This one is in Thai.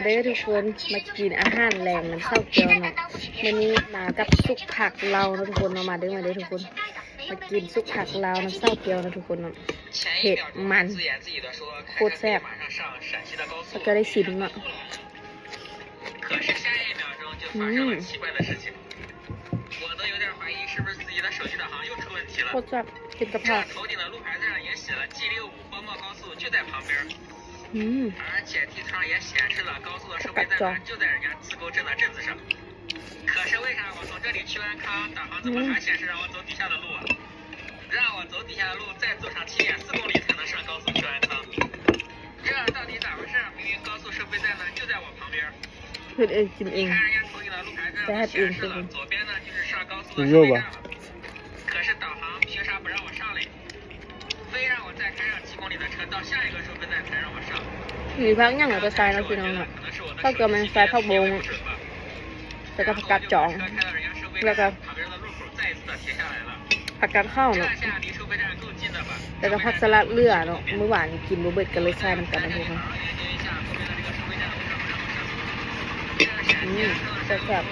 เด้อทุกคนมากินอาหารแรงน้ำเศร้าเกียวเนาะมื้อนี้มากับสุกผักเราเนาะทุกคนเนาะมาเด้อทุกคนมากินสุกผักเราน้ำเศร้าเกียวเนาะทุกคนเนาะเผ็ดมันโคตรแซ่บแล้วก็ได้ชิมเนาะโคตรแซ่บกินกับผัก而且地图上也显示了高速的收费站就在人家自沟镇的镇子上。可是为啥我从这里去安康，导航怎么还显示让我走底下的路啊？让我走底下的路，再走上7.4公里才能上高速去安康。这到底咋回事？明明高速收费站呢就在我旁边。你看人家投影的路牌上显示了，左边呢就是上高速的收费站了。可是导航凭啥不让我上嘞？非让我再开上7公里的车到下一个收费站才让我上。มีพักอย่างก็ใส่แล้วพี่น้องเนาะถ้าเกิดมันใส่ผักบงแล้วก็ผักกาดจ่องแล้วก็ผักกาดข้าวเนาะแล้วก็ผักสลัดเลือเนาะเมื่อวานกินบ่เบิดกันเลยใส่น้ำกันนะทุกคนแซ่บ